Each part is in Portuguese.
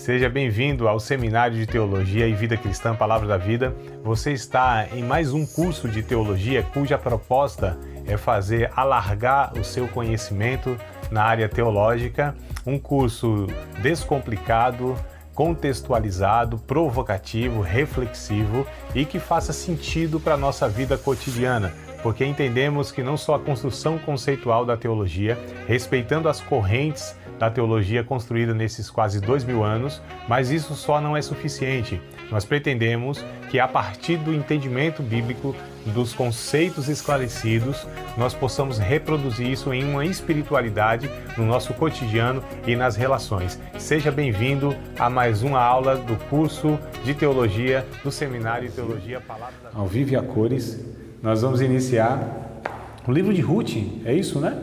Seja bem-vindo ao Seminário de Teologia e Vida Cristã, Palavra da Vida. Você está em mais um curso de teologia cuja proposta é fazer alargar o seu conhecimento na área teológica. Um curso descomplicado, contextualizado, provocativo, reflexivo e que faça sentido para a nossa vida cotidiana. Porque entendemos que não só a construção conceitual da teologia, respeitando as correntes da teologia construída nesses quase 2000 anos, mas isso só não é suficiente. Nós pretendemos que a partir do entendimento bíblico, dos conceitos esclarecidos, nós possamos reproduzir isso em uma espiritualidade no nosso cotidiano e nas relações. Seja bem-vindo a mais uma aula do curso de teologia do Seminário de Teologia Palavra da Vida. Ao vivo e a cores, nós vamos iniciar o livro de Ruth, é isso, né?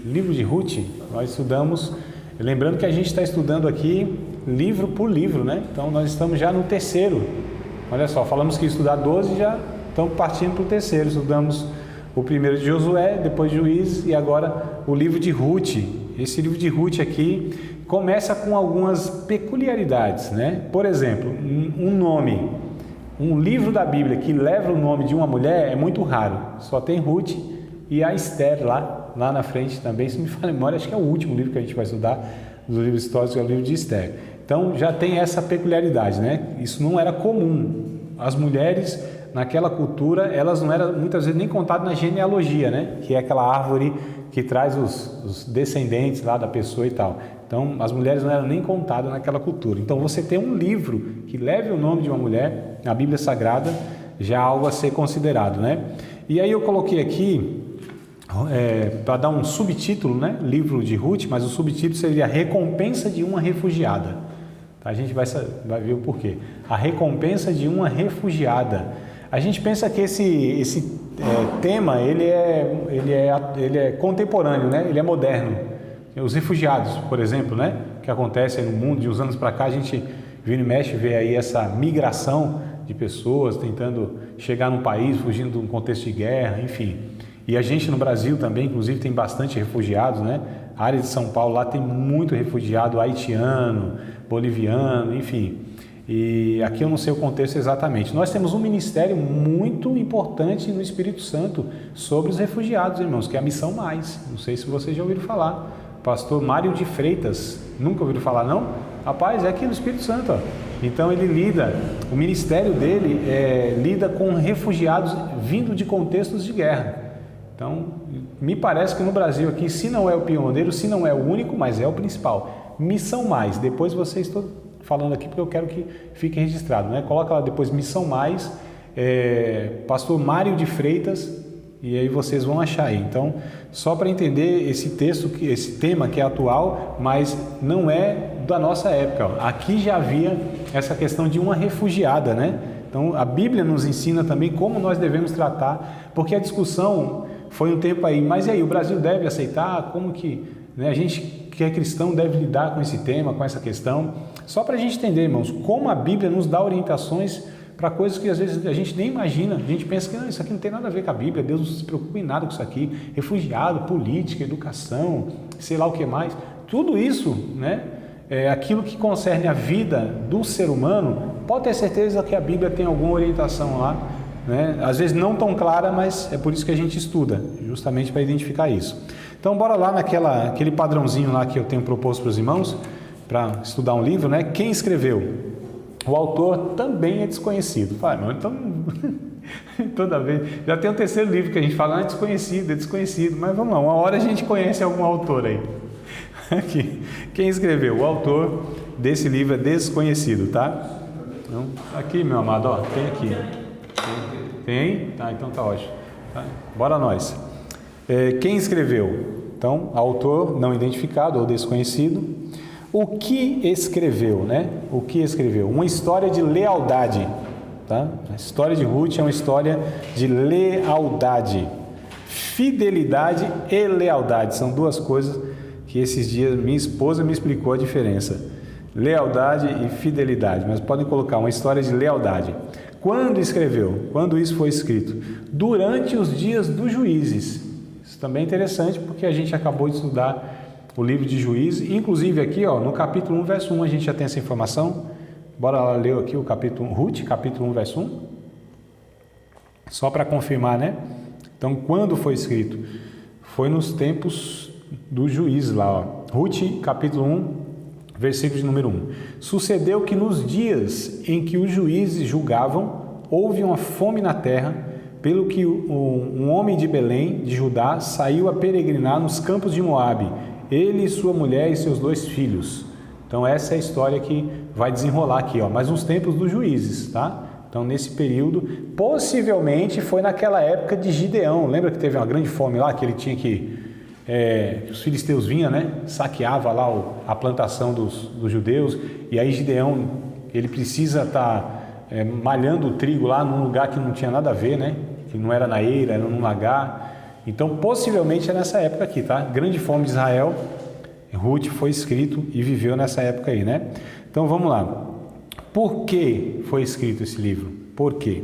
Livro de Ruth, nós estudamos, lembrando que a gente está estudando aqui livro por livro, né? Então nós estamos já no terceiro. Olha só, falamos que ia estudar 12, já estamos partindo para o terceiro. Estudamos o primeiro de Josué, depois de Juízes e agora o livro de Ruth. Esse livro de Ruth aqui começa com algumas peculiaridades, né? Por exemplo, um livro da Bíblia que leva o nome de uma mulher é muito raro. Só tem Ruth e a Esther lá na frente também. Se me falha a memória, acho que é o último livro que a gente vai estudar dos livros históricos, é o livro de Esther. Então já tem essa peculiaridade, né? Isso não era comum. As mulheres naquela cultura, elas não eram muitas vezes nem contadas na genealogia, né? Que é aquela árvore que traz os descendentes lá da pessoa e tal. Então as mulheres não eram nem contadas naquela cultura. Então você tem um livro que leve o nome de uma mulher na Bíblia Sagrada, já é algo a ser considerado, né? E aí eu coloquei aqui para dar um subtítulo, né? Livro de Ruth, mas o subtítulo seria A Recompensa de uma Refugiada. A gente vai ver o porquê. A recompensa de uma refugiada. A gente pensa que esse tema ele é contemporâneo, né? Ele é moderno. Os refugiados, por exemplo, né? Que acontece no mundo de uns anos para cá, a gente vira e mexe, vê aí essa migração de pessoas tentando chegar num país, fugindo de um contexto de guerra, enfim. E a gente no Brasil também, inclusive, tem bastante refugiados, né? A área de São Paulo lá tem muito refugiado haitiano, boliviano, enfim. E aqui eu não sei o contexto exatamente. Nós temos um ministério muito importante no Espírito Santo sobre os refugiados, irmãos, que é a Missão Mais. Não sei se vocês já ouviram falar. Pastor Mário de Freitas, nunca ouviram falar, não? Rapaz, é aqui no Espírito Santo, ó. Então ele o ministério dele lida com refugiados vindo de contextos de guerra. Então, me parece que no Brasil aqui, se não é o pioneiro, se não é o único, mas é o principal. Missão Mais, depois vocês estão falando aqui porque eu quero que fique registrado, né? Coloca lá depois Missão Mais, Pastor Mário de Freitas, e aí vocês vão achar aí. Então, só para entender esse texto, esse tema que é atual, mas não é da nossa época. Aqui já havia essa questão de uma refugiada, né? Então, a Bíblia nos ensina também como nós devemos tratar, porque a discussão foi um tempo aí, mas e aí, o Brasil deve aceitar? Como que, né, a gente que é cristão deve lidar com esse tema, com essa questão? Só para a gente entender, irmãos, como a Bíblia nos dá orientações para coisas que às vezes a gente nem imagina. A gente pensa que isso aqui não tem nada a ver com a Bíblia, Deus não se preocupa em nada com isso aqui. Refugiado, política, educação, sei lá o que mais. Tudo isso, né, aquilo que concerne a vida do ser humano, pode ter certeza que a Bíblia tem alguma orientação lá, né? Às vezes não tão clara, mas é por isso que a gente estuda, justamente para identificar isso. Então bora lá naquele padrãozinho lá que eu tenho proposto para os irmãos, para estudar um livro, né? Quem escreveu? O autor também é desconhecido. Fala, não, então toda vez, já tem o terceiro livro que a gente fala, é desconhecido, mas vamos lá, uma hora a gente conhece algum autor aí. Aqui, quem escreveu? O autor desse livro é desconhecido, tá? Então, aqui, meu amado, ó, tem aqui. Tem? Tá, então tá ótimo. Tá, bora nós. Quem escreveu? Então, autor não identificado ou desconhecido. O que escreveu, né? O que escreveu? Uma história de lealdade, tá? A história de Ruth é uma história de lealdade. Fidelidade e lealdade são duas coisas que esses dias minha esposa me explicou a diferença. Lealdade e fidelidade, mas podem colocar uma história de lealdade. Quando escreveu? Quando isso foi escrito? Durante os dias dos juízes. Isso também é interessante porque a gente acabou de estudar o livro de Juízes. Inclusive aqui, ó, no capítulo 1, verso 1, a gente já tem essa informação. Bora lá ler aqui o capítulo 1, Ruth, capítulo 1, verso 1. Só para confirmar, né? Então, quando foi escrito? Foi nos tempos dos juízes lá, ó. Ruth, capítulo 1, versículo de número 1. Sucedeu que nos dias em que os juízes julgavam, houve uma fome na terra, pelo que um homem de Belém, de Judá, saiu a peregrinar nos campos de Moabe, ele, sua mulher e seus 2 filhos. Então essa é a história que vai desenrolar aqui, ó, mas nos tempos dos juízes, tá? Então nesse período, possivelmente foi naquela época de Gideão. Lembra que teve uma grande fome lá, que ele tinha que os filisteus vinham, né? Saqueava lá a plantação dos judeus, e aí Gideão, ele precisa estar malhando o trigo lá num lugar que não tinha nada a ver, né? Que não era na eira, era num lagar. Então possivelmente é nessa época aqui, tá? Grande fome de Israel. Ruth foi escrito e viveu nessa época aí, né? Então vamos lá. Por que foi escrito esse livro? Por quê?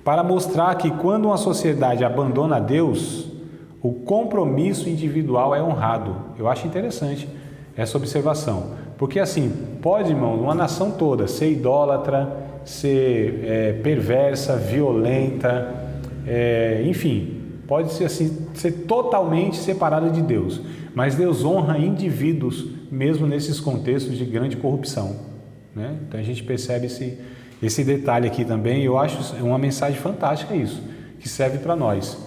Para mostrar que quando uma sociedade abandona Deus, o compromisso individual é honrado. Eu acho interessante essa observação. Porque assim, pode, irmão, uma nação toda ser idólatra, ser perversa, violenta, enfim, pode ser assim, ser totalmente separada de Deus. Mas Deus honra indivíduos, mesmo nesses contextos de grande corrupção, né? Então a gente percebe esse detalhe aqui também. Eu acho uma mensagem fantástica isso, que serve para nós.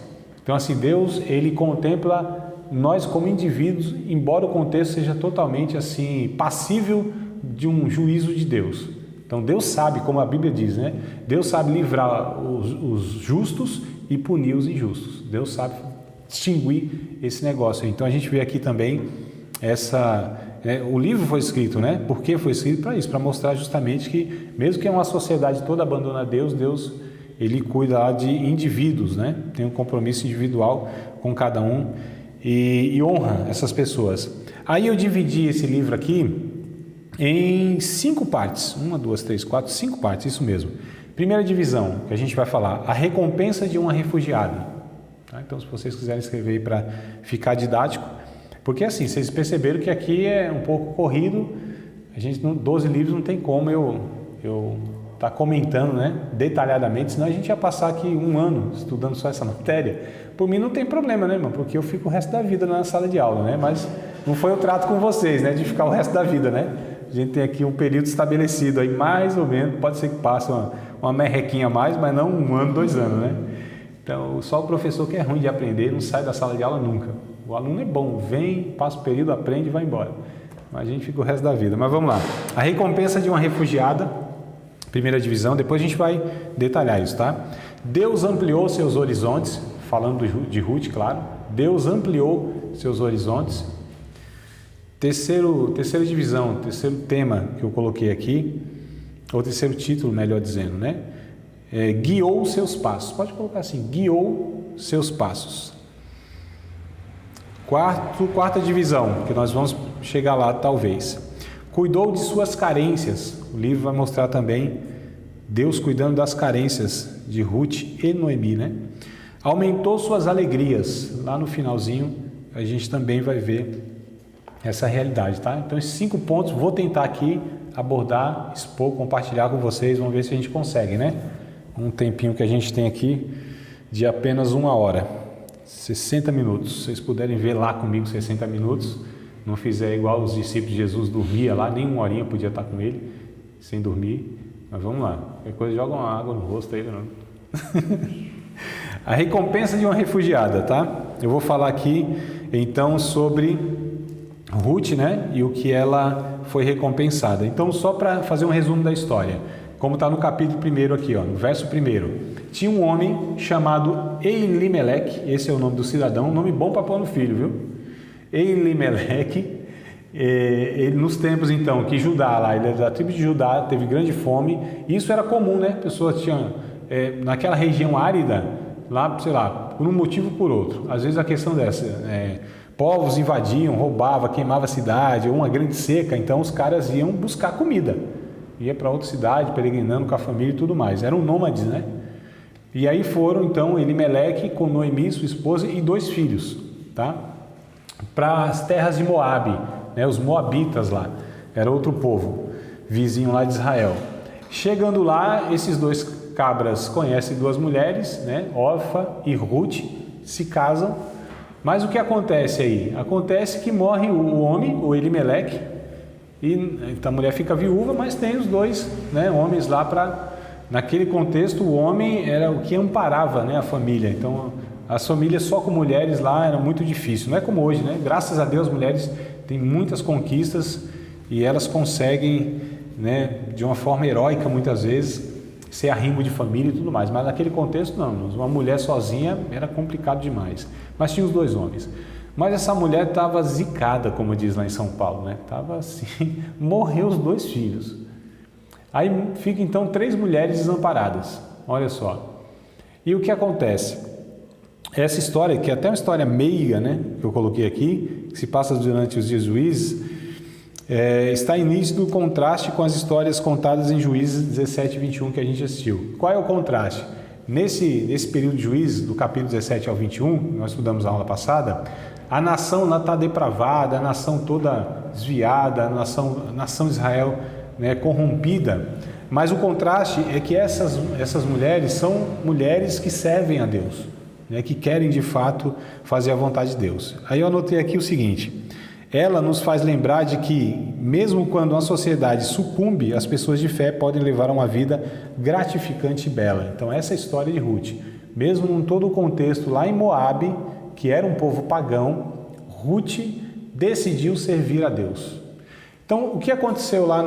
Então assim, Deus, ele contempla nós como indivíduos, embora o contexto seja totalmente assim passível de um juízo de Deus. Então Deus sabe, como a Bíblia diz, né? Deus sabe livrar os justos e punir os injustos. Deus sabe distinguir esse negócio. Então a gente vê aqui também o livro foi escrito, né? Por que foi escrito? Para isso, para mostrar justamente que mesmo que uma sociedade toda abandona Deus, ele cuida lá de indivíduos, né? Tem um compromisso individual com cada um e honra essas pessoas. Aí eu dividi esse livro aqui em 5 partes. 1, 2, 3, 4, 5 partes, isso mesmo. Primeira divisão, que a gente vai falar, a recompensa de uma refugiada. Tá? Então, se vocês quiserem escrever aí para ficar didático, porque assim, vocês perceberam que aqui é um pouco corrido, a gente, 12 livros não tem como eu estar comentando, né, detalhadamente, senão a gente ia passar aqui 1 ano estudando só essa matéria. Por mim não tem problema, né, irmão? Porque eu fico o resto da vida na sala de aula, né? Mas não foi o trato com vocês, né, de ficar o resto da vida, né? A gente tem aqui um período estabelecido aí, mais ou menos, pode ser que passe uma merrequinha a mais, mas não 1 ano, 2 anos, né? Então, só o professor que é ruim de aprender não sai da sala de aula nunca. O aluno é bom, vem, passa o período, aprende e vai embora. Mas a gente fica o resto da vida. Mas vamos lá. A recompensa de uma refugiada, primeira divisão, depois a gente vai detalhar isso, tá? Deus ampliou seus horizontes, falando de Ruth, claro. Deus ampliou seus horizontes. Terceira divisão, terceiro tema que eu coloquei aqui, ou terceiro título, melhor dizendo, né? Guiou seus passos. Pode colocar assim, guiou seus passos. Quarta divisão, que nós vamos chegar lá talvez. Cuidou de suas carências. O livro vai mostrar também Deus cuidando das carências de Ruth e Noemi, né? Aumentou suas alegrias. Lá no finalzinho a gente também vai ver essa realidade, tá? Então esses 5 pontos vou tentar aqui abordar, expor, compartilhar com vocês. Vamos ver se a gente consegue, né? Um tempinho que a gente tem aqui de apenas 1 hora, 60 minutos. Se vocês puderem ver lá comigo 60 minutos, não fizer igual os discípulos de Jesus, dormia lá, nem 1 horinha podia estar com ele, sem dormir. Mas vamos lá, qualquer coisa joga uma água no rosto aí, não. A recompensa de uma refugiada, tá? Eu vou falar aqui então sobre Ruth, né? E o que ela foi recompensada. Então, só para fazer um resumo da história, como está no capítulo 1 aqui, ó, no verso 1. Tinha um homem chamado Elimeleque, esse é o nome do cidadão, nome bom para pôr no filho, viu? Elimeleque, ele, nos tempos então que Judá, lá, ele era da tribo de Judá, teve grande fome, isso era comum, né? Pessoas tinham, naquela região árida, lá, sei lá, por um motivo ou por outro, às vezes a questão dessa, povos invadiam, roubavam, queimavam a cidade, ou uma grande seca, então os caras iam buscar comida, ia para outra cidade, peregrinando com a família e tudo mais, eram nômades, né? E aí foram então Elimeleque com Noemi, sua esposa, e 2 filhos, tá? para as terras de Moabe, né? Os moabitas lá, era outro povo, vizinho lá de Israel. Chegando lá, esses dois cabras conhecem duas mulheres, né? Orfa e Ruth, se casam, mas o que acontece aí? Acontece que morre o homem, o Elimeleque, e a mulher fica viúva, mas tem os dois, né, homens lá para... Naquele contexto, o homem era o que amparava, né, a família. Então, as famílias só com mulheres lá era muito difícil. Não é como hoje, né? Graças a Deus, mulheres têm muitas conquistas e elas conseguem, né, de uma forma heróica, muitas vezes, ser arrimo de família e tudo mais. Mas naquele contexto, não. Uma mulher sozinha era complicado demais. Mas tinha os dois homens. Mas essa mulher estava zicada, como diz lá em São Paulo, né? Estava assim, morreu os dois filhos. Aí fica então 3 mulheres desamparadas, olha só. E o que acontece? Essa história, que é até uma história meiga, né, que eu coloquei aqui, que se passa durante os dias de Juízes, está em nítido contraste com as histórias contadas em Juízes 17 e 21 que a gente assistiu. Qual é o contraste? Nesse período de Juízes, do capítulo 17 ao 21, nós estudamos na aula passada, a nação lá está depravada, a nação toda desviada, a nação de Israel, né, corrompida, mas o contraste é que essas mulheres são mulheres que servem a Deus, né, que querem de fato fazer a vontade de Deus. Aí eu anotei aqui o seguinte: ela nos faz lembrar de que mesmo quando uma sociedade sucumbe, as pessoas de fé podem levar uma vida gratificante e bela. Então essa é a história de Ruth. Mesmo em todo o contexto lá em Moabe, que era um povo pagão, Ruth decidiu servir a Deus. Então, o que aconteceu lá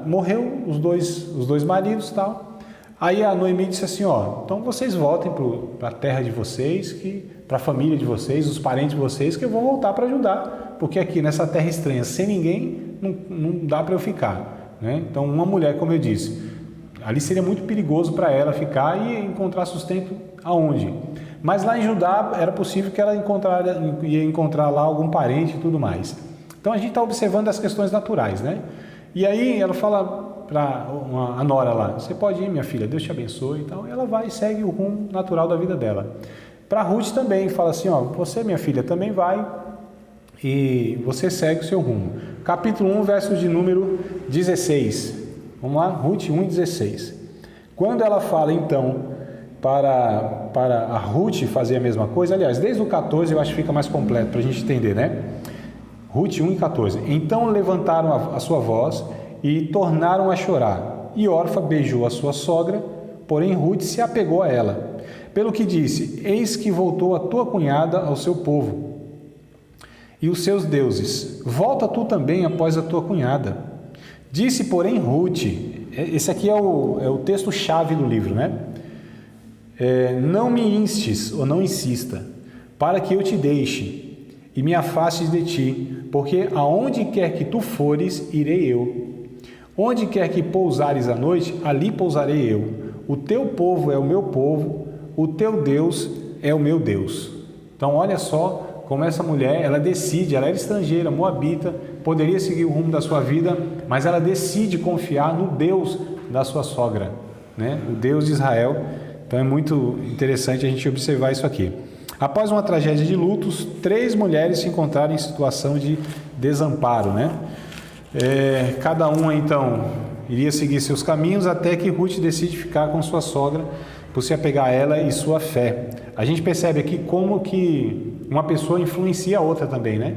morreu os dois maridos e tal. Aí a Noemi disse assim, ó, então vocês voltem para a terra de vocês, para a família de vocês, os parentes de vocês, que eu vou voltar para ajudar, porque aqui nessa terra estranha, sem ninguém, não dá para eu ficar, né? Então, uma mulher, como eu disse, ali seria muito perigoso para ela ficar e encontrar sustento aonde? Mas lá em Judá era possível que ela ia encontrar lá algum parente e tudo mais. Então a gente está observando as questões naturais, né? E aí ela fala para a nora lá, você pode ir, minha filha, Deus te abençoe e tal. E ela vai e segue o rumo natural da vida dela. Para Ruth também, fala assim, ó, você, minha filha, também vai e você segue o seu rumo. Capítulo 1, verso de número 16. Vamos lá, Ruth 1:16. Quando ela fala então para a Ruth fazer a mesma coisa, aliás, desde o 14 eu acho que fica mais completo para a gente entender, né? Ruth 1:14. Então levantaram a sua voz e tornaram a chorar. E Orfa beijou a sua sogra, porém Ruth se apegou a ela. Pelo que disse, eis que voltou a tua cunhada ao seu povo e os seus deuses. Volta tu também após a tua cunhada. Disse, porém, Ruth, esse aqui é o texto-chave do livro, né? Não me instes, ou não insista, para que eu te deixe e me afastes de ti, porque aonde quer que tu fores, irei eu. Onde quer que pousares à noite, ali pousarei eu. O teu povo é o meu povo, o teu Deus é o meu Deus. Então, olha só como essa mulher, ela decide, ela era estrangeira, moabita, poderia seguir o rumo da sua vida, mas ela decide confiar no Deus da sua sogra, né? O Deus de Israel. Então, é muito interessante a gente observar isso aqui. Após uma tragédia de lutos, 3 mulheres se encontraram em situação de desamparo, né? Cada uma, então, iria seguir seus caminhos até que Ruth decide ficar com sua sogra por se apegar a ela e sua fé. A gente percebe aqui como que uma pessoa influencia a outra também, né?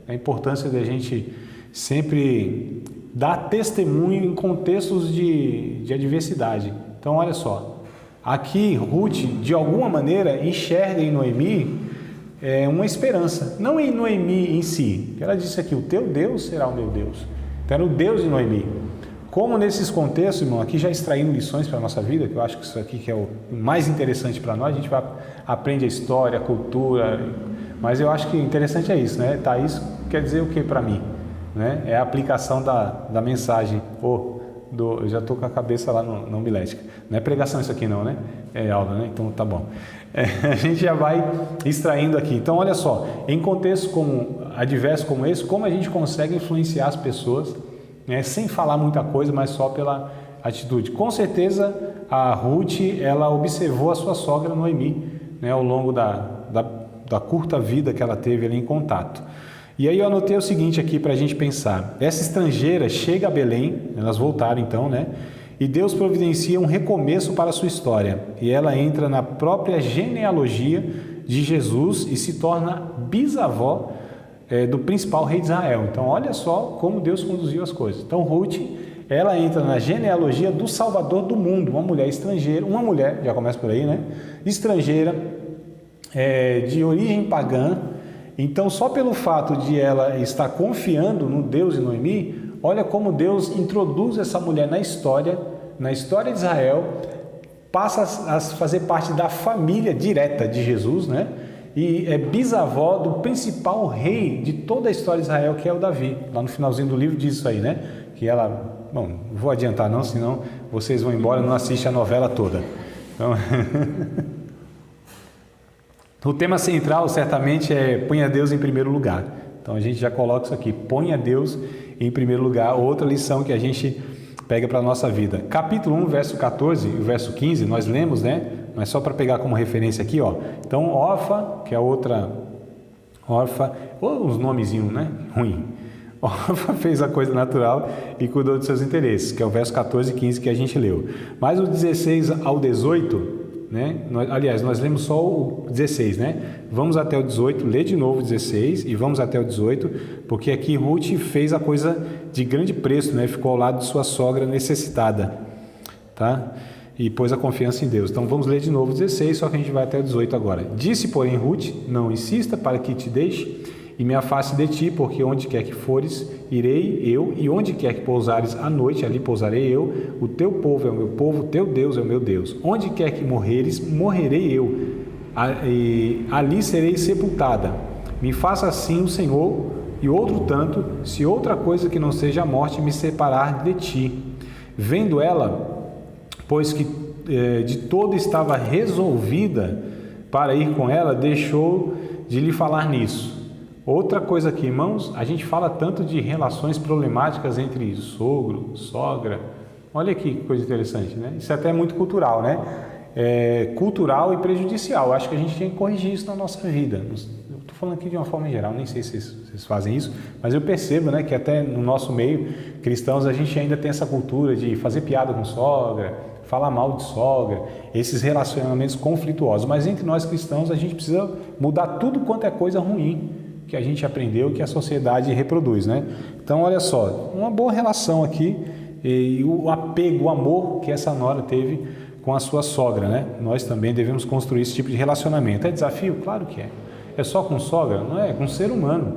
A importância de a gente sempre dar testemunho em contextos de adversidade. Então, olha só. Aqui, Ruth, de alguma maneira, enxerga em Noemi uma esperança. Não em Noemi em si. Ela disse aqui, o teu Deus será o meu Deus. Então, era o Deus de Noemi. Como nesses contextos, irmão, aqui já extraindo lições para a nossa vida, que eu acho que isso aqui que é o mais interessante para nós, a gente aprende a história, a cultura, mas eu acho que interessante é isso, né? Tá, isso quer dizer o que para mim? Né? É a aplicação da mensagem, eu já estou com a cabeça lá na homilética. Não é pregação isso aqui não, né? É aula, né? Então tá bom. A gente já vai extraindo aqui. Então olha só, em contextos adversos como esse, como a gente consegue influenciar as pessoas, né, sem falar muita coisa, mas só pela atitude. Com certeza a Ruth, ela observou a sua sogra Noemi, né, ao longo da curta vida que ela teve ali em contato. E aí eu anotei o seguinte aqui para a gente pensar. Essa estrangeira chega a Belém, elas voltaram então, né? E Deus providencia um recomeço para a sua história. E ela entra na própria genealogia de Jesus e se torna bisavó do principal rei de Israel. Então olha só como Deus conduziu as coisas. Então Ruth, ela entra na genealogia do Salvador do mundo, uma mulher estrangeira, uma mulher, já começa por aí, né? Estrangeira, de origem pagã. Então, só pelo fato de ela estar confiando no Deus de Noemi, olha como Deus introduz essa mulher na história de Israel, passa a fazer parte da família direta de Jesus, né? E é bisavó do principal rei de toda a história de Israel, que é o Davi. Lá no finalzinho do livro diz isso aí, né? Que ela, bom, não vou adiantar não, senão vocês vão embora e não assistem a novela toda. Então... O tema central certamente é ponha Deus em primeiro lugar. Então a gente já coloca isso aqui, ponha Deus em primeiro lugar. Outra lição que a gente pega para a nossa vida. Capítulo 1, verso 14 e verso 15, nós lemos, né? Mas só para pegar como referência aqui, ó. Então Orfa, que é outra órfã, ou uns nomezinhos, né? Ruim. Orfa fez a coisa natural e cuidou de seus interesses, que é o verso 14 e 15 que a gente leu. Mas o 16 ao 18... né? Nós lemos só o 16, né? Vamos até o 18, lê de novo o 16 e vamos até o 18, porque aqui Ruth fez a coisa de grande preço, né? Ficou ao lado de sua sogra necessitada, tá? E pôs a confiança em Deus. Então vamos ler de novo o 16, só que a gente vai até o 18 agora. Disse, porém, Ruth, não insista para que te deixe e me afaste de ti, porque onde quer que fores, irei eu, e onde quer que pousares à noite, ali pousarei eu. O teu povo é o meu povo, o teu Deus é o meu Deus. Onde quer que morreres, morrerei eu, e ali serei sepultada. Me faça assim o Senhor, e outro tanto, se outra coisa que não seja a morte me separar de ti. Vendo ela, pois que de todo estava resolvida para ir com ela, deixou de lhe falar nisso. Outra coisa aqui, irmãos, a gente fala tanto de relações problemáticas entre sogro, sogra. Olha que coisa interessante, né? Isso até é muito cultural, né? Cultural e prejudicial. Eu acho que a gente tem que corrigir isso na nossa vida. Eu estou falando aqui de uma forma geral, nem sei se vocês fazem isso, mas eu percebo, né, que até no nosso meio, cristãos, a gente ainda tem essa cultura de fazer piada com sogra, falar mal de sogra, esses relacionamentos conflituosos. Mas entre nós cristãos, a gente precisa mudar tudo quanto é coisa ruim que a gente aprendeu, que a sociedade reproduz, né? Então, olha só, uma boa relação aqui e o apego, o amor que essa nora teve com a sua sogra, né? Nós também devemos construir esse tipo de relacionamento. É desafio? Claro que é. É só com sogra? Não é, com ser humano.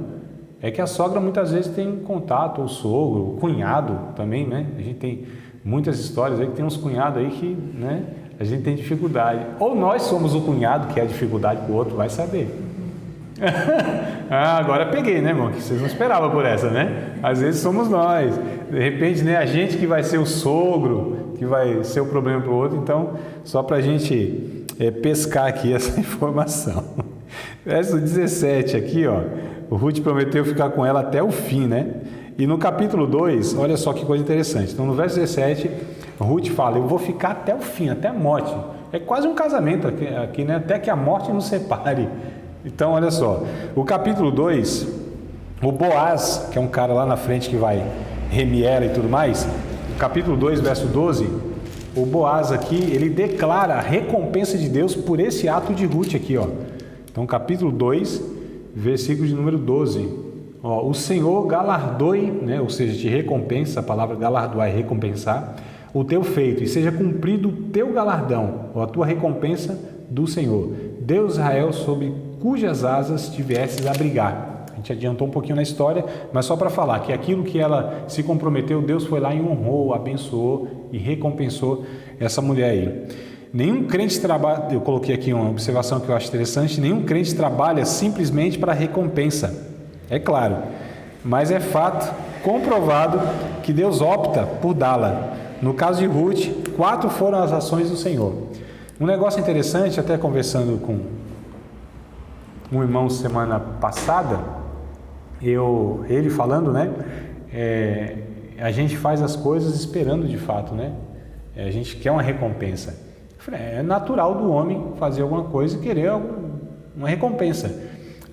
É que a sogra muitas vezes tem contato, o sogro, o cunhado também, né? A gente tem muitas histórias aí que tem uns cunhados aí que, né, a gente tem dificuldade. Ou nós somos o cunhado que é a dificuldade para o outro, vai saber. Agora peguei, né, irmão? Que vocês não esperavam por essa, né? Às vezes somos nós. De repente, né, a gente que vai ser o sogro, que vai ser o problema para o outro. Então, só para a gente pescar aqui essa informação. Verso 17 aqui, ó. O Ruth prometeu ficar com ela até o fim, né? E no capítulo 2, olha só que coisa interessante. Então, no verso 17, Ruth fala, eu vou ficar até o fim, até a morte. É quase um casamento aqui, né? Até que a morte nos separe. Então, olha só, o capítulo 2, o Boaz, que é um cara lá na frente que vai remir ela e tudo mais, no capítulo 2, verso 12, o Boaz aqui, ele declara a recompensa de Deus por esse ato de Ruth aqui, ó. Então, capítulo 2, versículo de número 12, ó, o Senhor galardoe, né, ou seja, te recompensa, a palavra galardoar é recompensar, o teu feito, e seja cumprido o teu galardão, ou a tua recompensa do Senhor, Deus Israel, sobre cujas asas tivesses a abrigar. A gente adiantou um pouquinho na história, mas só para falar que aquilo que ela se comprometeu, Deus foi lá e honrou, abençoou e recompensou essa mulher aí. Nenhum crente trabalha, eu coloquei aqui uma observação que eu acho interessante, nenhum crente trabalha simplesmente para recompensa, é claro, mas é fato comprovado que Deus opta por dá-la. No caso de Ruth, 4 foram as ações do Senhor. Um negócio interessante, até conversando com um irmão semana passada, ele falando, né, a gente faz as coisas esperando de fato, né, a gente quer uma recompensa. É natural do homem fazer alguma coisa e querer uma recompensa.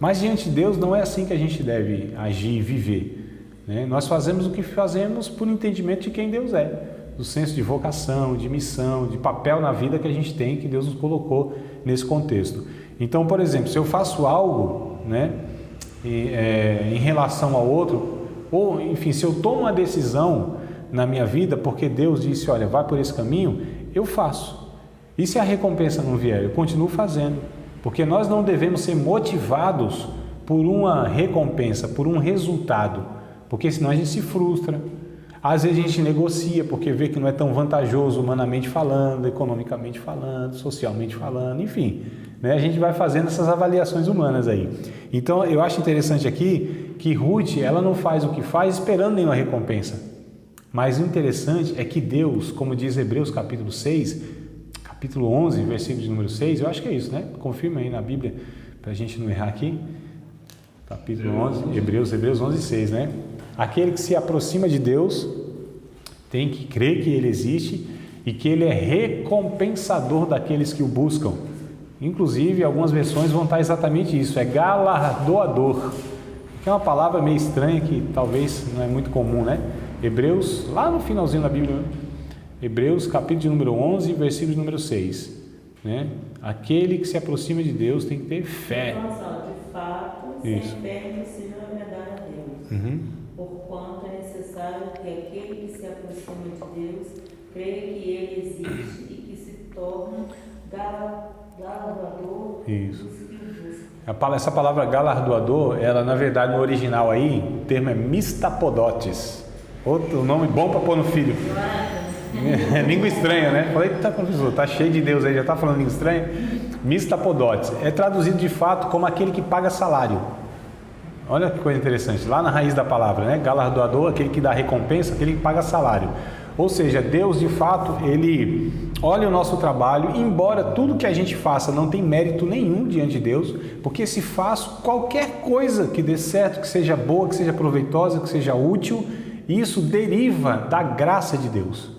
Mas diante de Deus não é assim que a gente deve agir e viver, né? Nós fazemos o que fazemos por entendimento de quem Deus é, do senso de vocação, de missão, de papel na vida que a gente tem, que Deus nos colocou nesse contexto. Então, por exemplo, se eu faço algo, né, em relação ao outro, ou enfim, se eu tomo uma decisão na minha vida porque Deus disse, olha, vai por esse caminho, eu faço. E se a recompensa não vier, eu continuo fazendo, porque nós não devemos ser motivados por uma recompensa, por um resultado, porque senão a gente se frustra. Às vezes a gente negocia porque vê que não é tão vantajoso humanamente falando, economicamente falando, socialmente falando, enfim, né? A gente vai fazendo essas avaliações humanas aí. Então eu acho interessante aqui que Ruth, ela não faz o que faz esperando nenhuma recompensa. Mas o interessante é que Deus, como diz Hebreus capítulo 6, capítulo 11, versículo de número 6, eu acho que é isso, né? Confirma aí na Bíblia, para a gente não errar aqui. Capítulo 11, Hebreus 11, 6, né? Aquele que se aproxima de Deus tem que crer que Ele existe e que Ele é recompensador daqueles que o buscam. Inclusive, algumas versões vão estar exatamente isso, é galardoador, que é uma palavra meio estranha que talvez não é muito comum, né? Hebreus, lá no finalzinho da Bíblia, né? Hebreus capítulo de número 11, versículo de número 6, né? Aquele que se aproxima de Deus tem que ter fé. De fato, sem fé é impossível agradar a Deus. Porquanto é necessário que aquele que se aproxima de Deus creia que Ele existe e que se torne galardoador dos que o buscam. Essa palavra galardoador, ela na verdade no original aí, o termo é mistapodotes. Outro nome bom para pôr no filho. É língua estranha, né? Falei, tá, professor, tá cheio de Deus aí, já tá falando língua estranha? Mistapodotes. É traduzido de fato como aquele que paga salário. Olha que coisa interessante, lá na raiz da palavra, né? Galardoador, aquele que dá recompensa, aquele que paga salário. Ou seja, Deus de fato, Ele olha o nosso trabalho, embora tudo que a gente faça não tem mérito nenhum diante de Deus, porque se faço qualquer coisa que dê certo, que seja boa, que seja proveitosa, que seja útil, isso deriva da graça de Deus,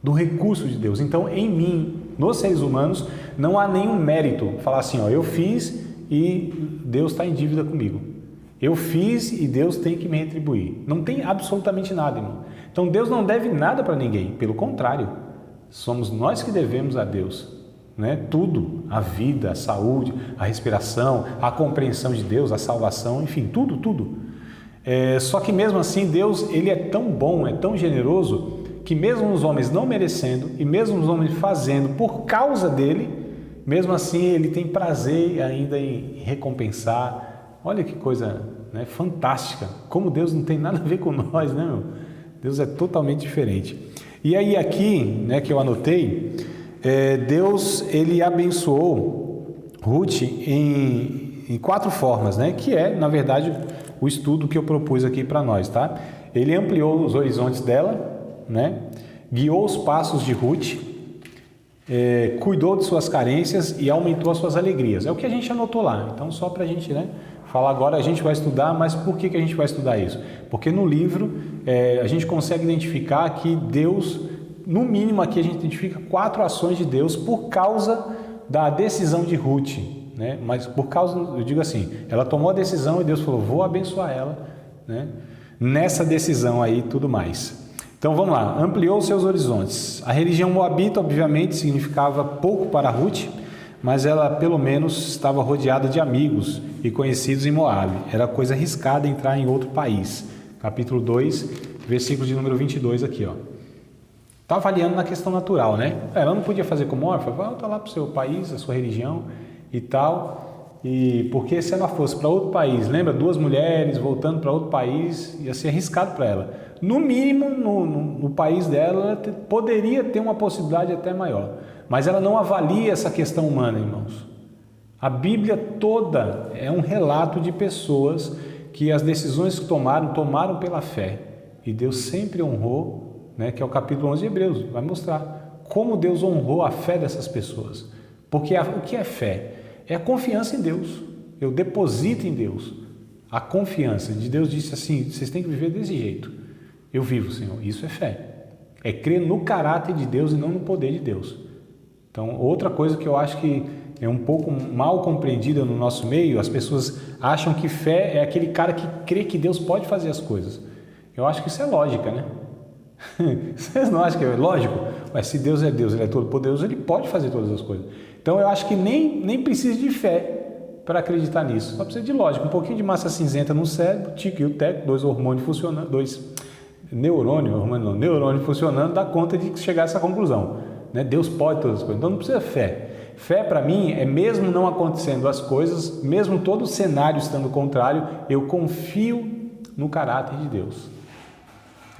do recurso de Deus. Então, em mim, nos seres humanos, não há nenhum mérito. Falar assim, ó, eu fiz e Deus está em dívida comigo. Eu fiz e Deus tem que me retribuir. Não tem absolutamente nada, irmão. Então Deus não deve nada para ninguém. Pelo contrário, somos nós que devemos a Deus, né? Tudo, a vida, a saúde, a respiração, a compreensão de Deus, a salvação, enfim, tudo. Só que mesmo assim Deus, Ele é tão bom, é tão generoso, que mesmo os homens não merecendo e mesmo os homens fazendo por causa dele, mesmo assim Ele tem prazer ainda em recompensar. Olha que coisa, né, fantástica, como Deus não tem nada a ver com nós, né, meu? Deus é totalmente diferente. E aí aqui, né, que eu anotei, Deus, Ele abençoou Ruth em 4 formas, né, que é, na verdade, o estudo que eu propus aqui para nós, tá? Ele ampliou os horizontes dela, né, guiou os passos de Ruth, cuidou de suas carências e aumentou as suas alegrias. É o que a gente anotou lá, então só para a gente, né, falar agora, a gente vai estudar, mas por que a gente vai estudar isso? Porque no livro a gente consegue identificar que Deus, no mínimo aqui a gente identifica 4 ações de Deus por causa da decisão de Ruth, né? Mas por causa, eu digo assim, ela tomou a decisão e Deus falou, vou abençoar ela, né? Nessa decisão aí tudo mais. Então vamos lá, ampliou seus horizontes. A religião moabita obviamente significava pouco para Ruth, mas ela pelo menos estava rodeada de amigos e conhecidos em Moabe. Era coisa arriscada entrar em outro país. Capítulo 2, versículo de número 22 aqui, ó. Está avaliando na questão natural, né? Ela não podia fazer como órfã, volta lá para o seu país, a sua religião e tal. E porque se ela fosse para outro país, lembra? 2 mulheres voltando para outro país, ia ser arriscado para ela. No mínimo, no país dela, ela poderia ter uma possibilidade até maior. Mas ela não avalia essa questão humana, irmãos. A Bíblia toda é um relato de pessoas que as decisões que tomaram pela fé. E Deus sempre honrou, né, que é o capítulo 11 de Hebreus, vai mostrar como Deus honrou a fé dessas pessoas. Porque o que é fé? É a confiança em Deus. Eu deposito em Deus. A confiança de Deus disse assim, vocês têm que viver desse jeito. Eu vivo, Senhor. Isso é fé. É crer no caráter de Deus e não no poder de Deus. Então, outra coisa que eu acho que é um pouco mal compreendida no nosso meio. As pessoas acham que fé é aquele cara que crê que Deus pode fazer as coisas. Eu acho que isso é lógica, né? Vocês não acham que é lógico? Mas se Deus é Deus, Ele é todo poderoso, Ele pode fazer todas as coisas. Então eu acho que nem precisa de fé para acreditar nisso. Só precisa de lógica, um pouquinho de massa cinzenta no cérebro, tico e o teco, 2 hormônios funcionando, 2 neurônios funcionando, dá conta de chegar a essa conclusão, né? Deus pode todas as coisas, então não precisa fé. Fé para mim é mesmo não acontecendo as coisas, mesmo todo o cenário estando contrário, eu confio no caráter de Deus.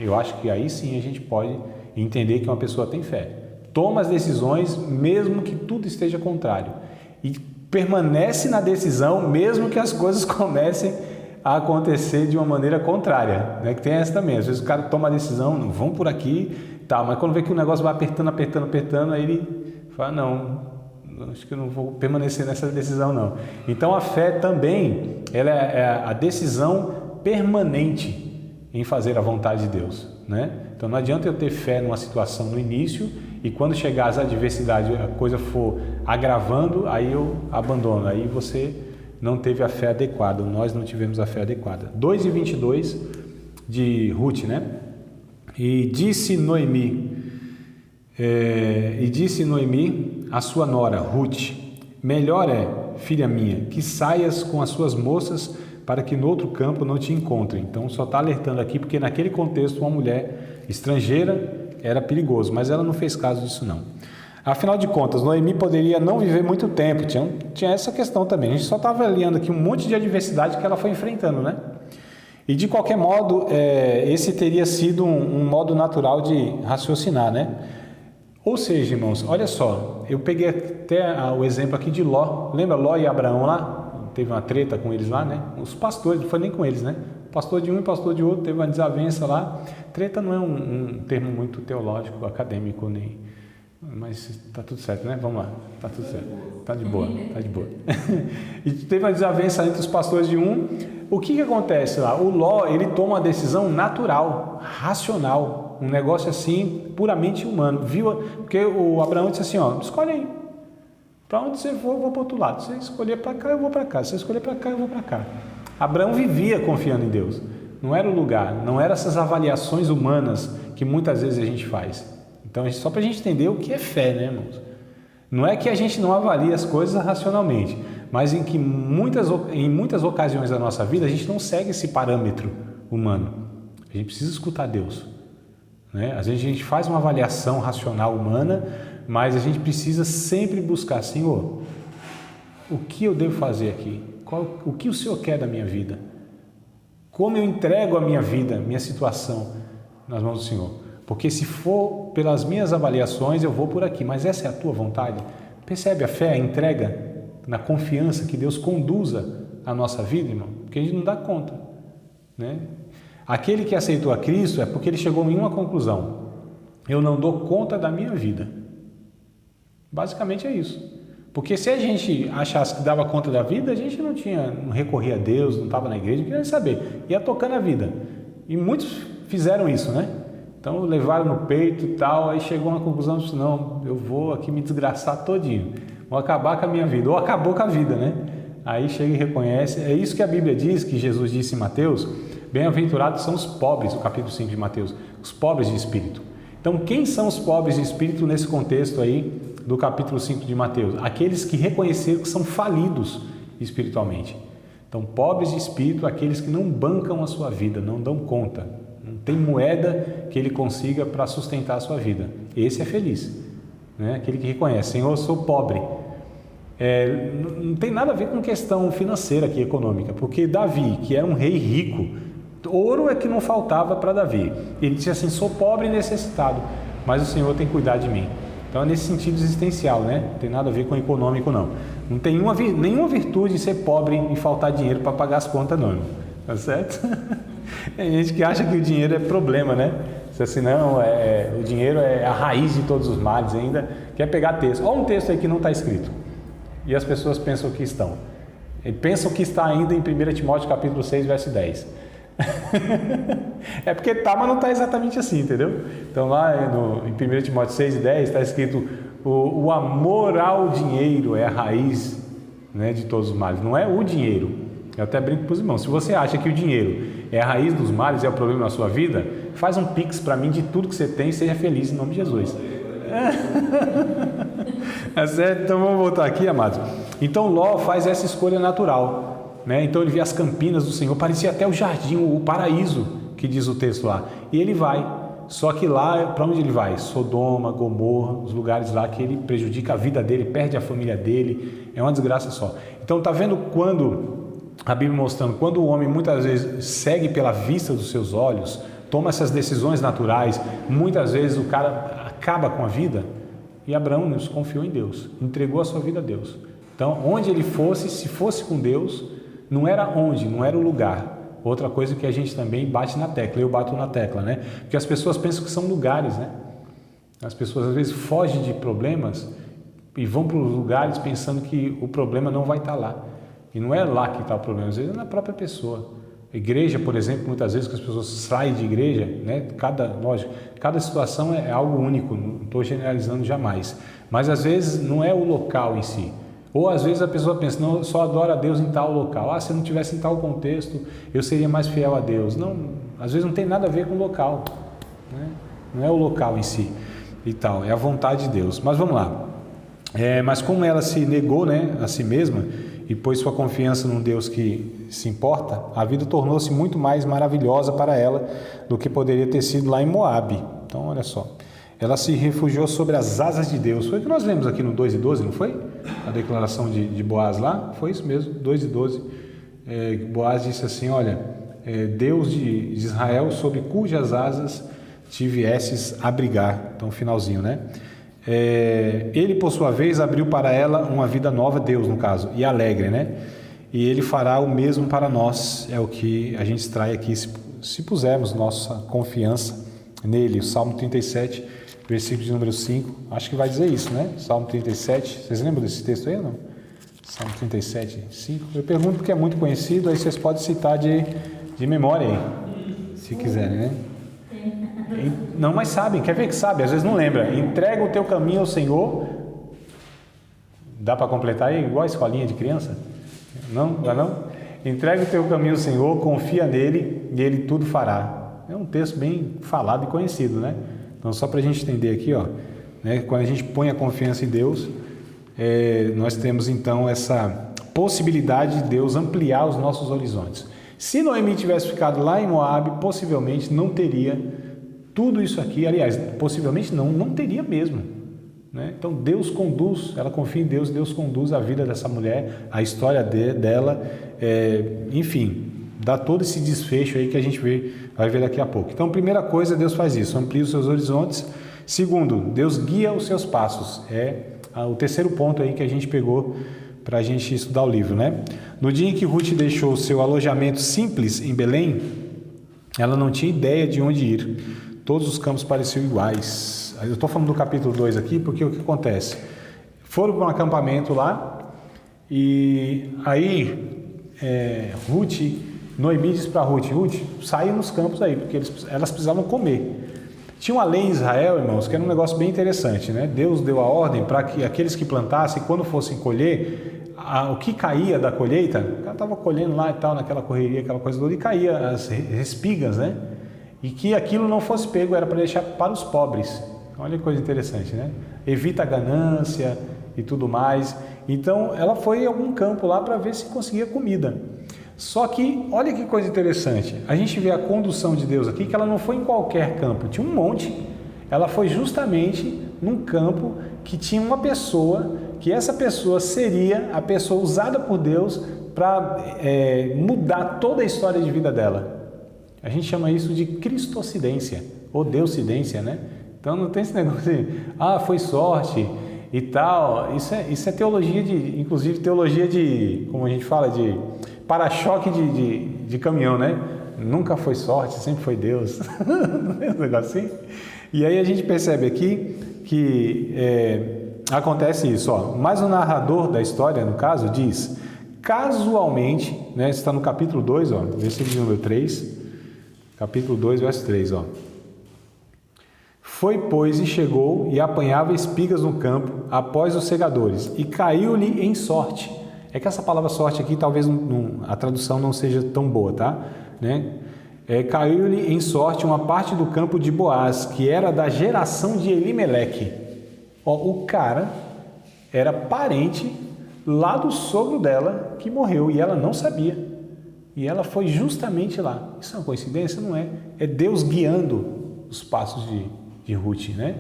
Eu acho que aí sim a gente pode entender que uma pessoa tem fé. Toma as decisões mesmo que tudo esteja contrário e permanece na decisão mesmo que as coisas comecem a acontecer de uma maneira contrária, né? Que tem essa também. Às vezes o cara toma a decisão, não vão por aqui, tá, mas quando vê que o negócio vai apertando, aí ele fala, não, acho que eu não vou permanecer nessa decisão não. Então a fé também, ela é a decisão permanente em fazer a vontade de Deus, né? Então não adianta eu ter fé numa situação no início e quando chegar as adversidades, a coisa for agravando, aí eu abandono, aí você não teve a fé adequada, nós não tivemos a fé adequada. 2:22 de Ruth, né? E disse Noemi, a sua nora, Ruth, melhor é, filha minha, que saias com as suas moças para que no outro campo não te encontrem. Então só está alertando aqui porque naquele contexto uma mulher estrangeira era perigoso, mas ela não fez caso disso não. Afinal de contas, Noemi poderia não viver muito tempo, tinha essa questão também. A gente só está avaliando aqui um monte de adversidade que ela foi enfrentando, né? E de qualquer modo, esse teria sido um modo natural de raciocinar, né? Ou seja, irmãos, olha só, eu peguei até o exemplo aqui de Ló. Lembra Ló e Abraão lá? Teve uma treta com eles lá, né? Os pastores, não foi nem com eles, né? Pastor de um e pastor de outro, teve uma desavença lá. Treta não é um termo muito teológico, acadêmico, nem... Mas tá tudo certo, né? Vamos lá, tá tudo certo. Tá de boa, tá de boa. E teve uma desavença entre os pastores de um. O que acontece lá? O Ló, ele toma uma decisão natural, racional, um negócio assim, puramente humano. Viu? Porque o Abraão disse assim, ó, escolhe aí. Para onde você for, eu vou para o outro lado. Se você escolher para cá, eu vou para cá. Se você escolher para cá, eu vou para cá. Abraão vivia confiando em Deus. Não era o lugar, não eram essas avaliações humanas que muitas vezes a gente faz. Então, só para a gente entender o que é fé, né, irmãos? Não é que a gente não avalie as coisas racionalmente, mas em muitas ocasiões da nossa vida a gente não segue esse parâmetro humano. A gente precisa escutar Deus, né? Às vezes a gente faz uma avaliação racional humana, mas a gente precisa sempre buscar, Senhor, o que eu devo fazer aqui? O que o Senhor quer da minha vida? Como eu entrego a minha vida, minha situação nas mãos do Senhor? Porque se for pelas minhas avaliações, eu vou por aqui, mas essa é a tua vontade? Percebe a fé, a entrega, na confiança que Deus conduza a nossa vida, irmão? Porque a gente não dá conta, né? Aquele que aceitou a Cristo é porque ele chegou em uma conclusão: eu não dou conta da minha vida. Basicamente é isso. Porque se a gente achasse que dava conta da vida, a gente não recorria a Deus, não estava na igreja, não queria saber, ia tocando a vida. E muitos fizeram isso, né? Então levaram no peito e tal, aí chegou a uma conclusão, disse, não, eu vou aqui me desgraçar todinho, vou acabar com a minha vida, ou acabou com a vida, né? Aí chega e reconhece, é isso que a Bíblia diz, que Jesus disse em Mateus, bem-aventurados são os pobres, o capítulo 5 de Mateus, os pobres de espírito. Então quem são os pobres de espírito nesse contexto aí do capítulo 5 de Mateus? Aqueles que reconheceram que são falidos espiritualmente. Então pobres de espírito, aqueles que não bancam a sua vida, não dão conta, não tem moeda que ele consiga para sustentar a sua vida. Esse é feliz, né? Aquele que reconhece, Senhor, eu sou pobre. Não tem nada a ver com questão financeira aqui, econômica, porque Davi, que era um rei rico, ouro é que não faltava para Davi. Ele disse assim, sou pobre e necessitado, mas o Senhor tem cuidado de mim. Então é nesse sentido existencial, né? Não tem nada a ver com econômico, não. Não tem nenhuma virtude em ser pobre e faltar dinheiro para pagar as contas, não. Tá certo? Tem gente que acha que o dinheiro é problema, né? Se assim, não, o dinheiro é a raiz de todos os males, ainda quer pegar texto. Olha um texto aí que não está escrito. E as pessoas pensam que estão. E pensam que está ainda em 1 Timóteo capítulo 6, verso 10. É porque tá, mas não está exatamente assim, entendeu? Então lá em 1 Timóteo 6 e 10 está escrito, o amor ao dinheiro é a raiz, né, de todos os males, não é o dinheiro. Eu até brinco para os irmãos, se você acha que o dinheiro é a raiz dos males, é o problema na sua vida, faz um pix para mim de tudo que você tem e seja feliz em nome de Jesus. É certo? Então vamos voltar aqui, amados. Então Ló faz essa escolha natural, né? Então ele vê as campinas do Senhor, parecia até o jardim, o paraíso, que diz o texto lá, e ele vai. Só que lá, para onde ele vai? Sodoma, Gomorra, os lugares lá que ele prejudica a vida dele, perde a família dele, é uma desgraça só. Então está vendo quando a Bíblia mostrando, quando o homem muitas vezes segue pela vista dos seus olhos, toma essas decisões naturais, muitas vezes o cara acaba com a vida. E Abraão nos confiou em Deus, entregou a sua vida a Deus. Então onde ele fosse, se fosse com Deus, não era onde, não era o lugar. Outra coisa que a gente também bate na tecla, eu bato na tecla, né? Porque as pessoas pensam que são lugares, né? As pessoas às vezes fogem de problemas e vão para os lugares pensando que o problema não vai estar lá. E não é lá que está o problema, às vezes é na própria pessoa. A igreja, por exemplo, muitas vezes que as pessoas saem de igreja, né? Cada situação é algo único, não estou generalizando jamais. Mas às vezes não é o local em si. Ou às vezes a pessoa pensa, não, eu só adoro a Deus em tal local. Se eu não tivesse em tal contexto, eu seria mais fiel a Deus. Não, às vezes não tem nada a ver com o local, né? Não é o local em si e tal, é a vontade de Deus. Mas vamos lá. Mas como ela se negou, né, a si mesma e pôs sua confiança num Deus que se importa, a vida tornou-se muito mais maravilhosa para ela do que poderia ter sido lá em Moabe. Então, olha só. Ela se refugiou sobre as asas de Deus. Foi o que nós lemos aqui no 2:12, não foi? A declaração de Boaz lá, foi isso mesmo, 2:12. Boaz disse assim, olha, Deus de Israel, sob cujas asas te viesses abrigar. Então, finalzinho, né? Ele, por sua vez, abriu para ela uma vida nova, Deus, no caso, e alegre, né? E ele fará o mesmo para nós, é o que a gente extrai aqui, se pusermos nossa confiança nele. O Salmo 37, versículo de número 5, acho que vai dizer isso, né? Salmo 37, vocês lembram desse texto aí ou não? Salmo 37, 5. Eu pergunto porque é muito conhecido, aí vocês podem citar de memória aí, se quiserem, né? Não, mas sabem, quer ver que sabe? Às vezes não lembra. Entrega o teu caminho ao Senhor. Dá para completar aí, igual a escolinha de criança? Não? Dá não? Entrega o teu caminho ao Senhor, confia nele e ele tudo fará. É um texto bem falado e conhecido, né? Então, só para a gente entender aqui, ó, né? Quando a gente põe a confiança em Deus, nós temos então essa possibilidade de Deus ampliar os nossos horizontes. Se Noemi tivesse ficado lá em Moabe, possivelmente não teria tudo isso aqui. Aliás, possivelmente não teria mesmo, né? Então Deus conduz, ela confia em Deus, Deus conduz a vida dessa mulher, a história dela, enfim, dá todo esse desfecho aí que a gente vai ver daqui a pouco. Então, primeira coisa, Deus faz isso, amplia os seus horizontes. Segundo, Deus guia os seus passos. O terceiro ponto aí que a gente pegou para a gente estudar o livro, né? No dia em que Ruth deixou o seu alojamento simples em Belém, ela não tinha ideia de onde ir. Todos os campos pareciam iguais. Eu estou falando do capítulo 2 aqui porque o que acontece? Foram para um acampamento lá e aí Noemi disse para Ruth, saia nos campos aí, porque elas precisavam comer. Tinha uma lei em Israel, irmãos, que era um negócio bem interessante, né? Deus deu a ordem para que aqueles que plantassem, quando fossem colher, o que caía da colheita, o cara estava colhendo lá e tal, naquela correria, aquela coisa toda, e caía as espigas, né? E que aquilo não fosse pego, era para deixar para os pobres. Olha que coisa interessante, né? Evita a ganância e tudo mais. Então, ela foi em algum campo lá para ver se conseguia comida. Só que, olha que coisa interessante, a gente vê a condução de Deus aqui, que ela não foi em qualquer campo, tinha um monte, ela foi justamente num campo que tinha uma pessoa, que essa pessoa seria a pessoa usada por Deus para mudar toda a história de vida dela. A gente chama isso de cristocidência, ou deusidência, né? Então não tem esse negócio de, foi sorte e tal, isso é teologia inclusive teologia de, como a gente fala, de para-choque de caminhão, né? Nunca foi sorte, sempre foi Deus. Não é um negócio assim? E aí a gente percebe aqui que acontece isso, ó. Mas o narrador da história, no caso, diz, casualmente, né? Isso está no capítulo 2, ó, versículo número 3, capítulo 2, verso 3, ó. Foi, pois, e chegou e apanhava espigas no campo após os segadores, e caiu-lhe em sorte. É que essa palavra sorte aqui talvez a tradução não seja tão boa, tá? Né? Caiu-lhe em sorte uma parte do campo de Boaz, que era da geração de Elimeleque. O cara era parente lá do sogro dela que morreu e ela não sabia. E ela foi justamente lá. Isso é uma coincidência? Não é. É Deus guiando os passos de Ruth, né?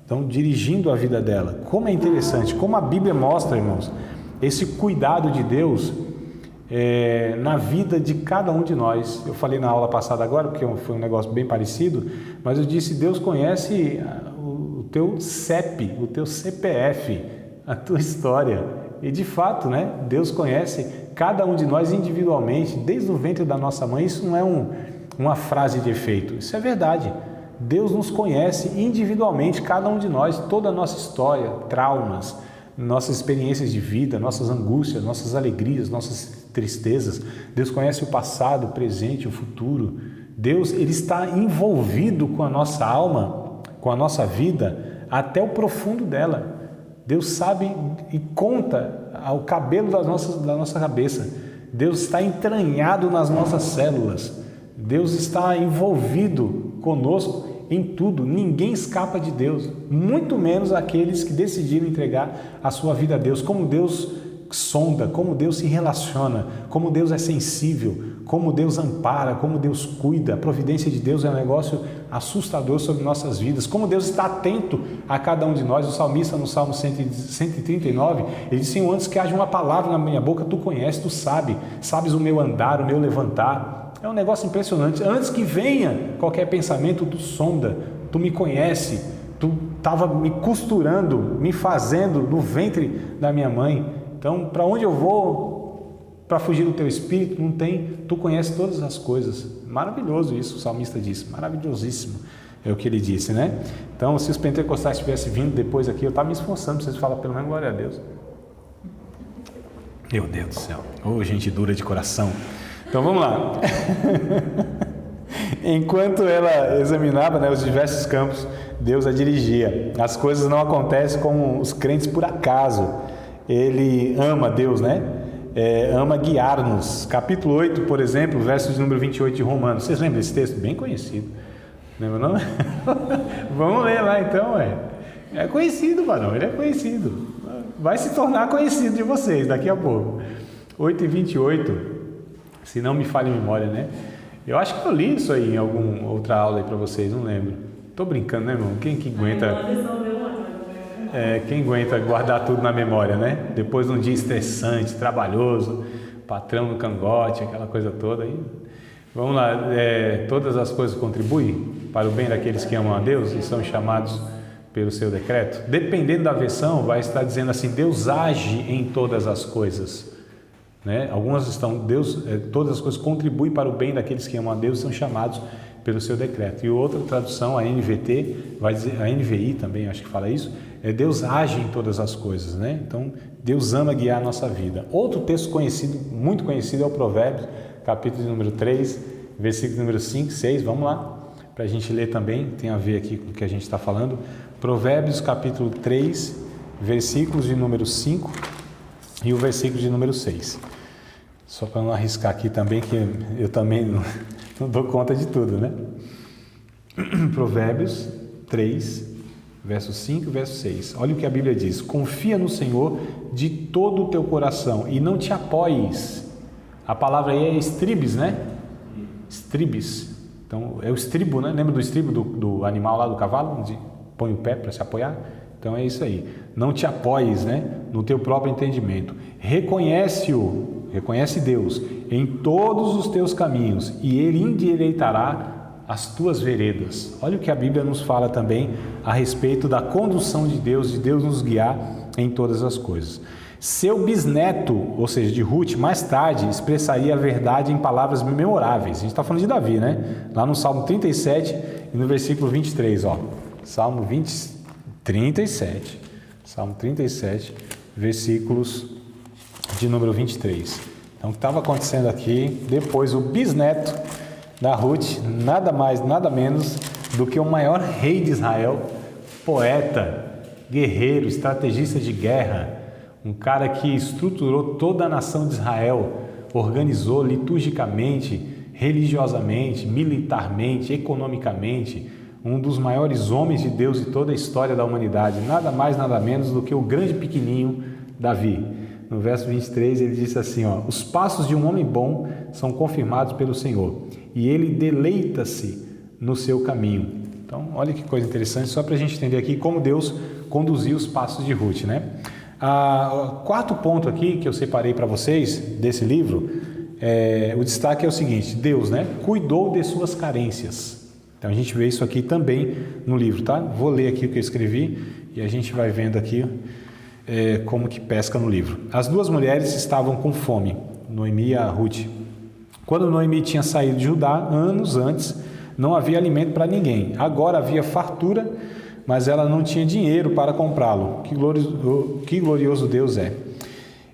Então, dirigindo a vida dela. Como é interessante, como a Bíblia mostra, irmãos, esse cuidado de Deus na vida de cada um de nós. Eu falei na aula passada agora, porque foi um negócio bem parecido, mas eu disse, Deus conhece o teu CEP, o teu CPF, a tua história. E de fato, né? Deus conhece cada um de nós individualmente, desde o ventre da nossa mãe. Isso não é uma frase de efeito, isso é verdade. Deus nos conhece individualmente, cada um de nós, toda a nossa história, traumas, nossas experiências de vida, nossas angústias, nossas alegrias, nossas tristezas. Deus conhece o passado, o presente, o futuro. Deus, Ele está envolvido com a nossa alma, com a nossa vida, até o profundo dela. Deus sabe e conta o cabelo da nossa cabeça. Deus está entranhado nas nossas células. Deus está envolvido conosco em tudo. Ninguém escapa de Deus, muito menos aqueles que decidiram entregar a sua vida a Deus. Como Deus sonda, como Deus se relaciona, como Deus é sensível, como Deus ampara, como Deus cuida. A providência de Deus é um negócio assustador sobre nossas vidas, como Deus está atento a cada um de nós. O salmista no Salmo 139, ele disse, antes que haja uma palavra na minha boca, tu conheces, tu sabes o meu andar, o meu levantar. É um negócio impressionante. Antes que venha qualquer pensamento, tu sonda, tu me conhece, tu estava me costurando, me fazendo no ventre da minha mãe. Então, para onde eu vou para fugir do teu espírito? Não tem, tu conheces todas as coisas. Maravilhoso isso, o salmista disse, maravilhosíssimo, é o que ele disse, né? Então, se os pentecostais tivessem vindo depois aqui, eu estava me esforçando para vocês falarem pelo menos glória a Deus. Meu Deus do céu, gente dura de coração. Então, vamos lá. Enquanto ela examinava, né, os diversos campos, Deus a dirigia. As coisas não acontecem com os crentes por acaso. Ele ama Deus, né? Ama guiar-nos. Capítulo 8, por exemplo, verso de número 28 de Romanos. Vocês lembram desse texto? Bem conhecido. Lembra não? Vamos ler lá então. É conhecido, varão, ele é conhecido. Vai se tornar conhecido de vocês daqui a pouco. 8:28, se não me falha a memória, né? Eu acho que eu li isso aí em alguma outra aula aí para vocês, não lembro. Tô brincando, né, irmão? Quem que aguenta... quem aguenta guardar tudo na memória, né? Depois de um dia estressante, trabalhoso, patrão no cangote, aquela coisa toda aí. Vamos lá, todas as coisas contribuem para o bem daqueles que amam a Deus e são chamados pelo seu decreto. Dependendo da versão, vai estar dizendo assim, Deus age em todas as coisas. Né? Algumas estão, todas as coisas contribuem para o bem daqueles que amam a Deus e são chamados pelo seu decreto. E outra tradução, a NVT, vai dizer, a NVI também, acho que fala isso, Deus age em todas as coisas, né? Então, Deus ama guiar a nossa vida. Outro texto conhecido, muito conhecido, é o Provérbios, capítulo número 3, versículo número 5, 6, vamos lá, para a gente ler também, tem a ver aqui com o que a gente está falando. Provérbios, capítulo 3, versículos de número 5 e o versículo de número 6. Só para não arriscar aqui também, que eu também não dou conta de tudo, né? Provérbios 3, verso 5 e verso 6. Olha o que a Bíblia diz. Confia no Senhor de todo o teu coração e não te apoies. A palavra aí é estribes, né? Estribes. Então, é o estribo, né? Lembra do estribo do animal lá do cavalo? Onde põe o pé para se apoiar? Então, é isso aí. Não te apoies, né? No teu próprio entendimento. Reconhece Deus em todos os teus caminhos e Ele endireitará as tuas veredas. Olha o que a Bíblia nos fala também a respeito da condução de Deus nos guiar em todas as coisas. Seu bisneto, ou seja, de Ruth, mais37, expressaria a verdade em palavras memoráveis. A gente está falando de Davi, né? Lá no Salmo 37 e no versículo 23, ó. Salmo 37, versículos de número 23. Então, o que estava acontecendo aqui, depois o bisneto da Ruth, nada mais, nada menos do que o maior rei de Israel, poeta, guerreiro, estrategista de guerra, um cara que estruturou toda a nação de Israel, organizou liturgicamente, religiosamente, militarmente, economicamente, um dos maiores homens de Deus de toda a história da humanidade, nada mais, nada menos do que o grande pequenininho Davi. No verso 23 ele disse assim, os passos de um homem bom são confirmados pelo Senhor, e ele deleita-se no seu caminho. Então, olha que coisa interessante, só para a gente entender aqui como Deus conduziu os passos de Ruth, né? Quarto ponto aqui que eu separei para vocês desse livro, o destaque é o seguinte: Deus, né, cuidou de suas carências. Então a gente vê isso aqui também no livro, tá? Vou ler aqui o que eu escrevi e a gente vai vendo aqui como que pesca no livro. As duas mulheres estavam com fome, Noemi e a Ruth. Quando Noemi tinha saído de Judá, anos antes, não havia alimento para ninguém. Agora havia fartura, mas ela não tinha dinheiro para comprá-lo. Que glorioso Deus é!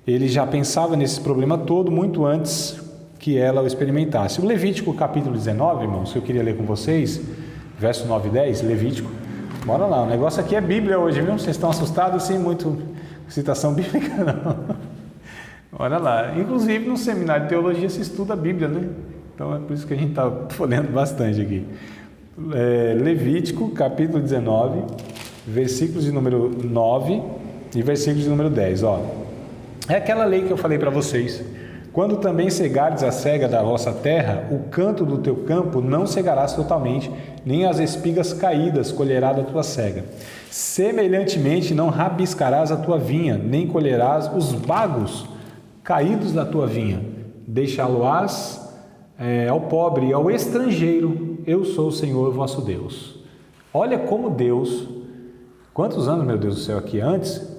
Ele já pensava nesse problema todo muito antes que ela o experimentasse. O Levítico capítulo 19, irmãos, que eu queria ler com vocês, verso 9 e 10, Levítico. Bora lá, o negócio aqui é Bíblia hoje, viu? Vocês estão assustados assim, muito citação bíblica, não. Bora lá. Inclusive no seminário de teologia se estuda a Bíblia, né? Então é por isso que a gente está folhando bastante aqui. Levítico capítulo 19, versículos de número 9 e versículos de número 10, É aquela lei que eu falei para vocês. Quando também cegares a cega da vossa terra, o canto do teu campo não cegarás totalmente, nem as espigas caídas colherás da tua cega. Semelhantemente, não rabiscarás a tua vinha, nem colherás os bagos caídos da tua vinha. Deixá-lo-ás ao pobre e ao estrangeiro. Eu sou o Senhor vosso Deus. Olha como Deus, quantos anos, meu Deus do céu, aqui antes...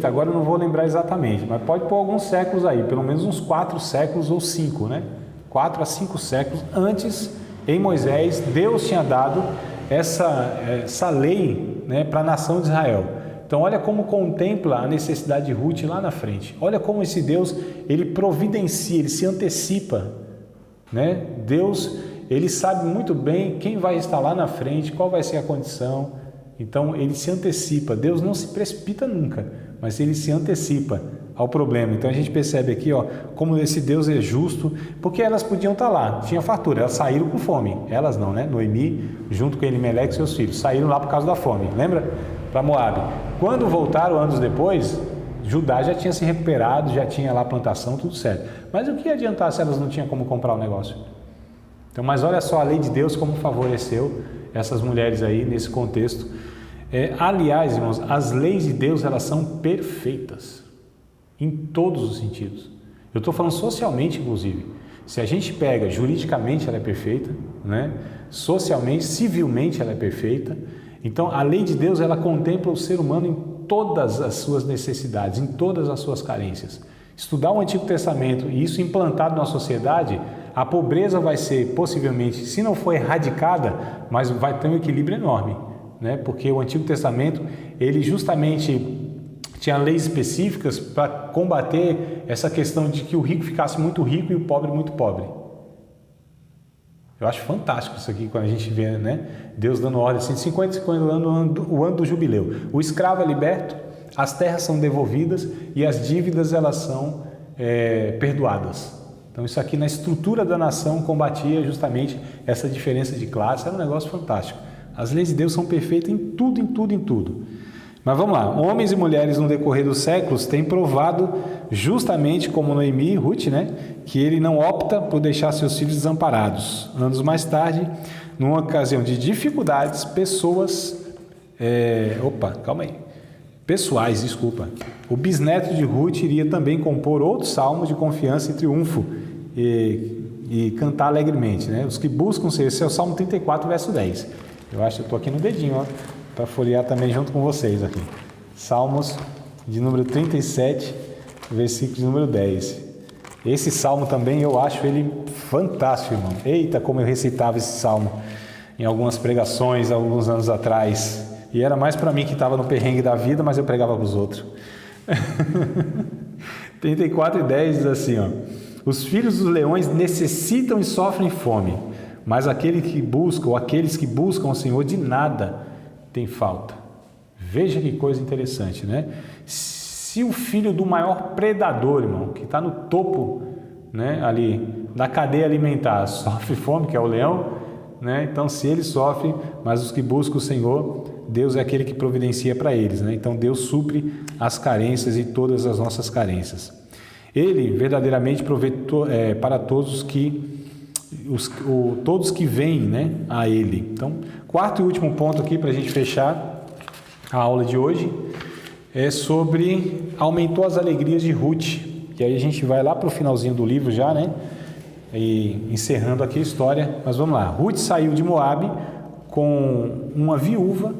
agora eu não vou lembrar exatamente, mas pode pôr alguns séculos aí, pelo menos uns 4 séculos ou 5, né? 4 a 5 séculos antes, em Moisés, Deus tinha dado essa lei, né, para a nação de Israel. Então olha como contempla a necessidade de Ruth lá na frente. Olha como esse Deus, ele providencia, ele se antecipa, né? Deus, ele sabe muito bem quem vai estar lá na frente, qual vai ser a condição. Então ele se antecipa, Deus não se precipita nunca, mas ele se antecipa ao problema. Então a gente percebe aqui, como esse Deus é justo, porque elas podiam estar lá, tinha fartura, elas saíram com fome, elas não, né? Noemi, junto com Elimeleque e seus filhos, saíram lá por causa da fome, lembra? Para Moabe. Quando voltaram anos depois, Judá já tinha se recuperado, já tinha lá plantação, tudo certo. Mas o que adiantar se elas não tinham como comprar o negócio? Então, mas olha só a lei de Deus como favoreceu essas mulheres aí nesse contexto. Aliás, irmãos, as leis de Deus, elas são perfeitas em todos os sentidos. Eu estou falando socialmente, inclusive. Se a gente pega juridicamente, ela é perfeita, né? Socialmente, civilmente, ela é perfeita. Então, a lei de Deus, ela contempla o ser humano em todas as suas necessidades, em todas as suas carências. Estudar o Antigo Testamento e isso implantado na sociedade, a pobreza vai ser possivelmente, se não for erradicada, mas vai ter um equilíbrio enorme, né? Porque o Antigo Testamento, ele justamente tinha leis específicas para combater essa questão de que o rico ficasse muito rico e o pobre muito pobre. Eu acho fantástico isso aqui, quando a gente vê, né, Deus dando ordem, 150 anos, o ano do jubileu. O escravo é liberto, as terras são devolvidas e as dívidas, elas são perdoadas. Então isso aqui na estrutura da nação combatia justamente essa diferença de classe, era um negócio fantástico. As leis de Deus são perfeitas em tudo, em tudo, em tudo. Mas vamos lá, homens e mulheres no decorrer dos séculos têm provado, justamente como Noemi e Ruth, né, que ele não opta por deixar seus filhos desamparados. Anos mais tarde, numa ocasião de dificuldades, o bisneto de Ruth iria também compor outro salmo de confiança e triunfo e cantar alegremente, né? Os que buscam ser, esse é o Salmo 34, verso 10. Eu acho que eu estou aqui no dedinho, para folhear também junto com vocês aqui. Salmos de número 37, versículo de número 10. Esse salmo também eu acho ele fantástico, irmão. Eita, como eu recitava esse salmo em algumas pregações, alguns anos atrás. E era mais para mim que estava no perrengue da vida, mas eu pregava para os outros. 34 e 10 diz assim, Os filhos dos leões necessitam e sofrem fome, Mas aquele que busca, ou aqueles que buscam o Senhor, de nada tem falta. Veja que coisa interessante, né? Se o filho do maior predador, irmão, que está no topo, né, ali da cadeia alimentar, sofre fome, que é o leão, né? Então, se ele sofre, mas os que buscam o Senhor, Deus é aquele que providencia para eles, né? Então, Deus supre as carências e todas as nossas carências. Ele verdadeiramente provê para todos todos que vêm, né, a Ele. Então, quarto e último ponto aqui para a gente fechar a aula de hoje é sobre aumentou as alegrias de Ruth. E aí a gente vai lá para o finalzinho do livro já, né? E encerrando aqui a história. Mas vamos lá. Ruth saiu de Moabe com uma viúva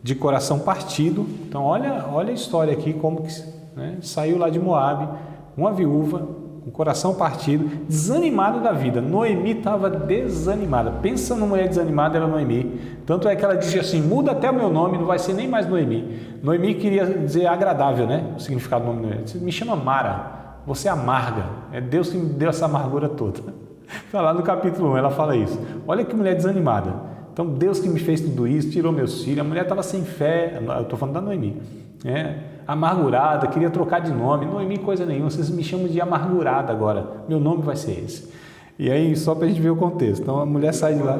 de coração partido. Então olha a história aqui como que, né, saiu lá de Moabe, uma viúva com o coração partido, desanimada da vida. Noemi estava desanimada. Pensa numa mulher desanimada, era Noemi. Tanto é que ela dizia assim: muda até o meu nome, não vai ser nem mais Noemi. Noemi queria dizer agradável, né? O significado do nome Noemi. Me chama Mara, você é amarga. É Deus que me deu essa amargura toda. Está lá no capítulo 1, ela fala isso. Olha que mulher desanimada. Então Deus que me fez tudo isso, tirou meus filhos. A mulher estava sem fé. Eu estou falando da Noemi. Amargurada, queria trocar de nome. Noemi coisa nenhuma, vocês me chamam de amargurada agora. Meu nome vai ser esse. E aí, só para a gente ver o contexto. Então a mulher sai de lá.